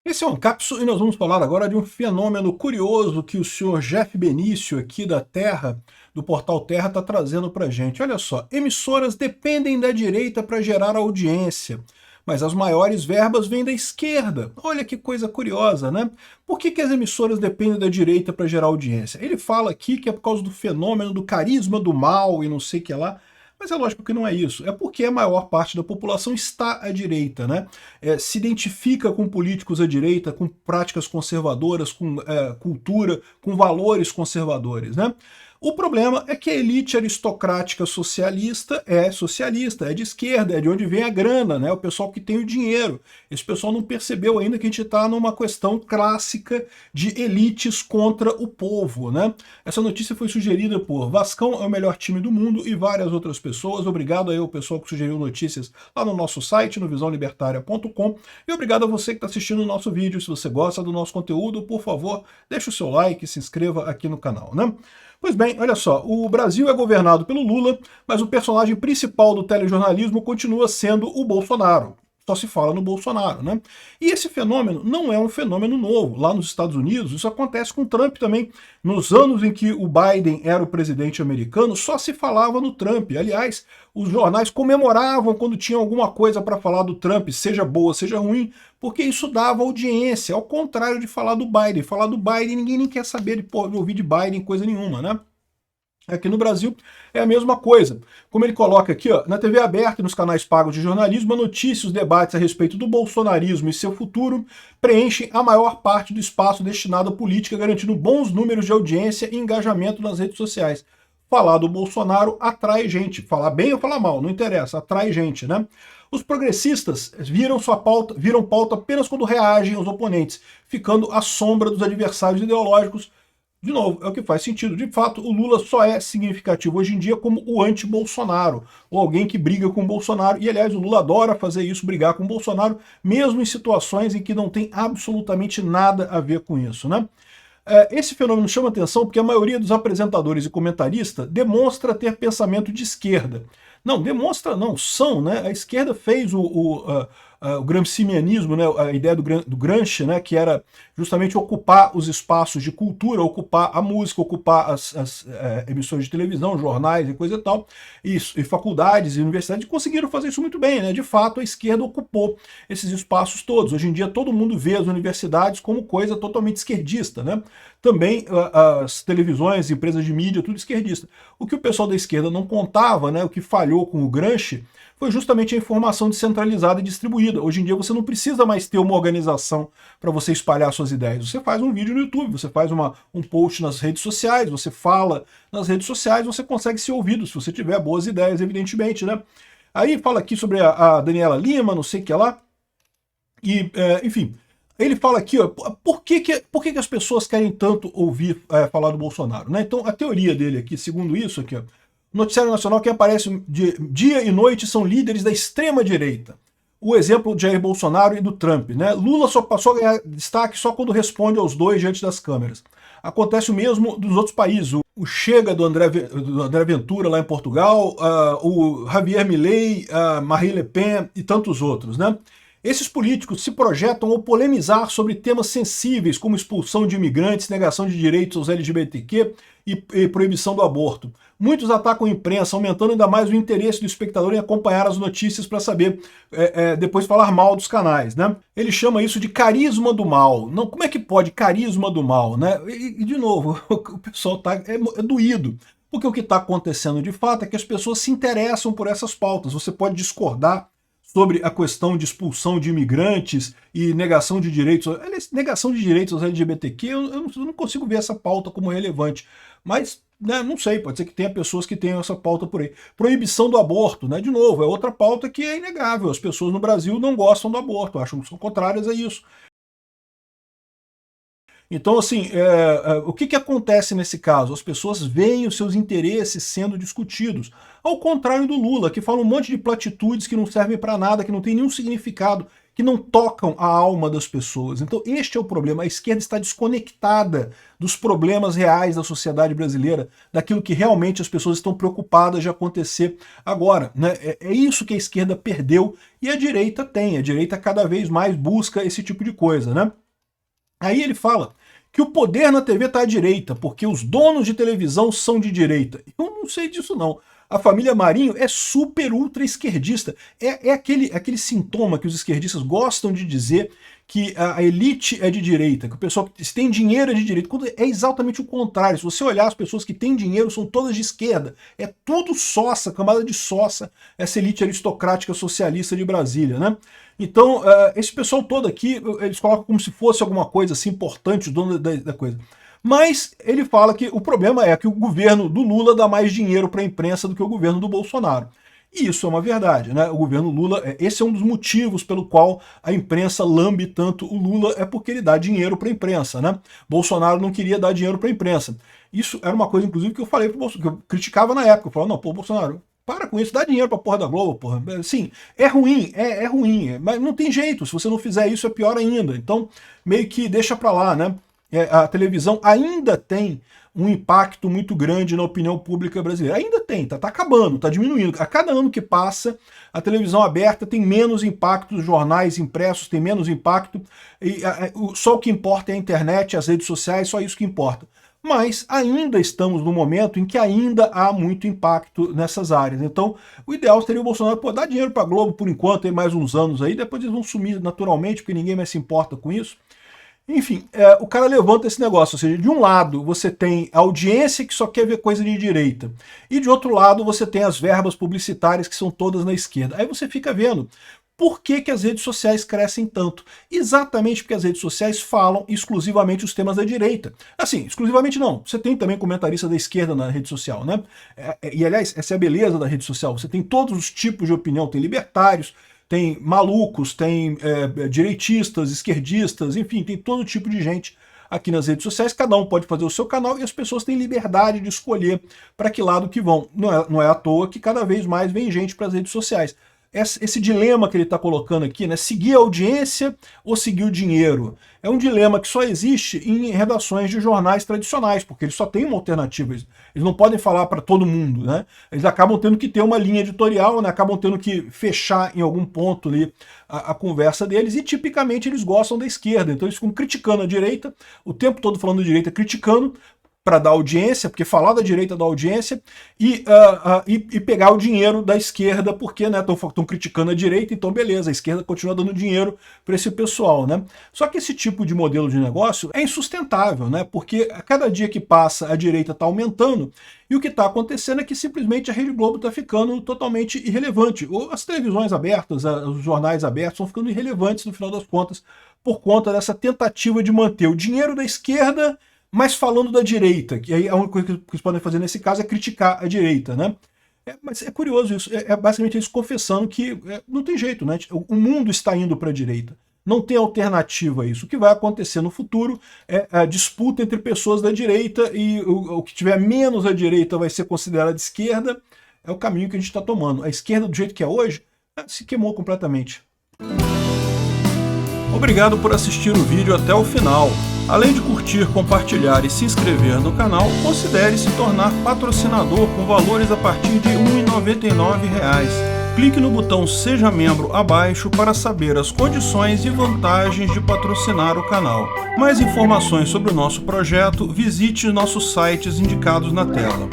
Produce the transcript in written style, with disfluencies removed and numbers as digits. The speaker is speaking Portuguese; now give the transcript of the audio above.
Esse é um Capsule e nós vamos falar agora de um fenômeno curioso que o senhor Jeff Benício, aqui da Terra, do portal Terra, está trazendo para a gente. Olha só, emissoras dependem da direita para gerar audiência, mas as maiores verbas vêm da esquerda. Olha que coisa curiosa, né? Por que as emissoras dependem da direita para gerar audiência? Ele fala aqui que é por causa do fenômeno do carisma do mal e não sei o que lá. Mas é lógico que não é isso. É porque a maior parte da população está à direita, né? Se identifica com políticos à direita, com práticas conservadoras, com cultura, com valores conservadores, né? O problema é que a elite aristocrática socialista, é de esquerda, é de onde vem a grana, né? O pessoal que tem o dinheiro. Esse pessoal não percebeu ainda que a gente está numa questão clássica de elites contra o povo, né? Essa notícia foi sugerida por Vascão é o melhor time do mundo e várias outras pessoas. Obrigado aí ao pessoal que sugeriu notícias lá no nosso site, no visãolibertaria.com, e obrigado a você que está assistindo o nosso vídeo. Se você gosta do nosso conteúdo, por favor, deixe o seu like e se inscreva aqui no canal, né? Pois bem, olha só, o Brasil é governado pelo Lula, mas o personagem principal do telejornalismo continua sendo o Bolsonaro. Só se fala no Bolsonaro, né? E esse fenômeno não é um fenômeno novo. Lá nos Estados Unidos, isso acontece com Trump também. Nos anos em que o Biden era o presidente americano, só se falava no Trump. Aliás, os jornais comemoravam quando tinha alguma coisa para falar do Trump, seja boa, seja ruim, porque isso dava audiência, ao contrário de falar do Biden. Falar do Biden, ninguém nem quer saber de ouvir de Biden coisa nenhuma, né? Aqui no Brasil é a mesma coisa. Como ele coloca aqui, ó, na TV aberta e nos canais pagos de jornalismo, a notícia e os debates a respeito do bolsonarismo e seu futuro preenchem a maior parte do espaço destinado à política, garantindo bons números de audiência e engajamento nas redes sociais. Falar do Bolsonaro atrai gente. Falar bem ou falar mal, não interessa, atrai gente, né? Os progressistas viram pauta apenas quando reagem aos oponentes, ficando à sombra dos adversários ideológicos. De novo, é o que faz sentido. De fato, o Lula só é significativo hoje em dia como o anti-Bolsonaro, ou alguém que briga com o Bolsonaro. E, aliás, o Lula adora fazer isso, brigar com o Bolsonaro, mesmo em situações em que não tem absolutamente nada a ver com isso, né? Esse fenômeno chama atenção porque a maioria dos apresentadores e comentaristas demonstra ter pensamento de esquerda. Não, demonstra não, são, né? A esquerda fez o gramscianismo, né? A ideia do Gramsci, né? Que era justamente ocupar os espaços de cultura, ocupar a música, ocupar as emissoras de televisão, jornais e coisa e tal, e faculdades e universidades conseguiram fazer isso muito bem, né? De fato, a esquerda ocupou esses espaços todos. Hoje em dia, todo mundo vê as universidades como coisa totalmente esquerdista, né? Também as televisões, empresas de mídia, tudo esquerdista. O que o pessoal da esquerda não contava, né? O que falhou com o Gramsci, foi justamente a informação descentralizada e distribuída. Hoje em dia você não precisa mais ter uma organização para você espalhar suas ideias. Você faz um vídeo no YouTube, você faz um post nas redes sociais, você fala nas redes sociais, você consegue ser ouvido, se você tiver boas ideias, evidentemente, né? Aí fala aqui sobre a Daniela Lima, não sei o que lá, e, enfim, ele fala aqui, ó, por que as pessoas querem tanto ouvir falar do Bolsonaro, né? Então, a teoria dele aqui, segundo isso aqui, ó, Noticiário Nacional, quem aparece dia e noite são líderes da extrema-direita. O exemplo de Jair Bolsonaro e do Trump, né? Lula só passou a ganhar destaque só quando responde aos dois diante das câmeras. Acontece o mesmo dos outros países. O Chega do André Ventura lá em Portugal, o Javier Milei, a Marine Le Pen e tantos outros, né? Esses políticos se projetam ao polemizar sobre temas sensíveis como expulsão de imigrantes, negação de direitos aos LGBTQ e proibição do aborto. Muitos atacam a imprensa, aumentando ainda mais o interesse do espectador em acompanhar as notícias para saber depois falar mal dos canais, né? Ele chama isso de carisma do mal. Não, como é que pode carisma do mal, né? E de novo, o pessoal é doído. Porque o que está acontecendo de fato é que as pessoas se interessam por essas pautas. Você pode discordar sobre a questão de expulsão de imigrantes e negação de direitos. Negação de direitos aos LGBTQ, eu não consigo ver essa pauta como relevante. Mas, né, não sei, pode ser que tenha pessoas que tenham essa pauta por aí. Proibição do aborto, né? De novo, é outra pauta que é inegável. As pessoas no Brasil não gostam do aborto, acham que são contrárias a isso. Então, assim, o que acontece nesse caso? As pessoas veem os seus interesses sendo discutidos. Ao contrário do Lula, que fala um monte de platitudes que não servem para nada, que não tem nenhum significado, que não tocam a alma das pessoas. Então este é o problema, a esquerda está desconectada dos problemas reais da sociedade brasileira, daquilo que realmente as pessoas estão preocupadas de acontecer agora, né? É isso que a esquerda perdeu e a direita tem, a direita cada vez mais busca esse tipo de coisa, né? Aí ele fala que o poder na TV está à direita, porque os donos de televisão são de direita. Eu não sei disso não. A família Marinho é super ultra esquerdista. É aquele sintoma que os esquerdistas gostam de dizer, que a elite é de direita, que o pessoal que tem dinheiro é de direita, quando é exatamente o contrário. Se você olhar, as pessoas que têm dinheiro são todas de esquerda. É tudo sossa, camada de sossa, essa elite aristocrática socialista de Brasília, né? Então, esse pessoal todo aqui, eles colocam como se fosse alguma coisa assim importante, o dono da coisa. Mas ele fala que o problema é que o governo do Lula dá mais dinheiro para a imprensa do que o governo do Bolsonaro. E isso é uma verdade, né? O governo Lula, esse é um dos motivos pelo qual a imprensa lambe tanto o Lula, é porque ele dá dinheiro para a imprensa, né? Bolsonaro não queria dar dinheiro para a imprensa. Isso era uma coisa, inclusive, que eu falei pro Bolsonaro, que eu criticava na época. Eu falava, não, pô, Bolsonaro, para com isso, dá dinheiro pra porra da Globo, porra. Sim, é ruim, é ruim, mas não tem jeito, se você não fizer isso é pior ainda. Então, meio que deixa pra lá, né? A televisão ainda tem um impacto muito grande na opinião pública brasileira. Ainda tem, tá acabando, tá diminuindo. A cada ano que passa, a televisão aberta tem menos impacto, os jornais impressos têm menos impacto, e só o que importa é a internet, as redes sociais, só isso que importa. Mas ainda estamos no momento em que ainda há muito impacto nessas áreas. Então, o ideal seria o Bolsonaro dar dinheiro para a Globo por enquanto, tem mais uns anos aí, depois eles vão sumir naturalmente, porque ninguém mais se importa com isso. Enfim, o cara levanta esse negócio, ou seja, de um lado você tem a audiência que só quer ver coisa de direita, e de outro lado você tem as verbas publicitárias que são todas na esquerda. Aí você fica vendo por que as redes sociais crescem tanto. Exatamente porque as redes sociais falam exclusivamente os temas da direita. Assim, exclusivamente não, você tem também comentarista da esquerda na rede social, né? E aliás, essa é a beleza da rede social, você tem todos os tipos de opinião, tem libertários, tem malucos, tem direitistas, esquerdistas, enfim, tem todo tipo de gente aqui nas redes sociais, cada um pode fazer o seu canal e as pessoas têm liberdade de escolher para que lado que vão. Não é à toa que cada vez mais vem gente para as redes sociais. Esse dilema que ele está colocando aqui, né, seguir a audiência ou seguir o dinheiro, é um dilema que só existe em redações de jornais tradicionais, porque eles só têm uma alternativa, eles não podem falar para todo mundo, né? Eles acabam tendo que ter uma linha editorial, né? Acabam tendo que fechar em algum ponto ali a conversa deles, e tipicamente eles gostam da esquerda, então eles ficam criticando a direita, o tempo todo falando da direita, criticando, para dar audiência, porque falar da direita dá audiência, e pegar o dinheiro da esquerda, porque né, estão criticando a direita, então beleza, a esquerda continua dando dinheiro para esse pessoal, né? Só que esse tipo de modelo de negócio é insustentável, né? Porque a cada dia que passa a direita está aumentando, e o que está acontecendo é que simplesmente a Rede Globo está ficando totalmente irrelevante. As televisões abertas, os jornais abertos estão ficando irrelevantes no final das contas, por conta dessa tentativa de manter o dinheiro da esquerda, mas falando da direita, que aí a única coisa que eles podem fazer nesse caso é criticar a direita, né? Mas é curioso isso, basicamente eles confessando que não tem jeito, né? O mundo está indo para a direita, não tem alternativa a isso. O que vai acontecer no futuro é a disputa entre pessoas da direita, e o que tiver menos à direita vai ser considerado esquerda, é o caminho que a gente está tomando. A esquerda, do jeito que é hoje, se queimou completamente. Obrigado por assistir o vídeo até o final. Além de curtir, compartilhar e se inscrever no canal, considere se tornar patrocinador com valores a partir de R$ 1,99. Clique no botão Seja Membro abaixo para saber as condições e vantagens de patrocinar o canal. Mais informações sobre o nosso projeto, visite nossos sites indicados na tela.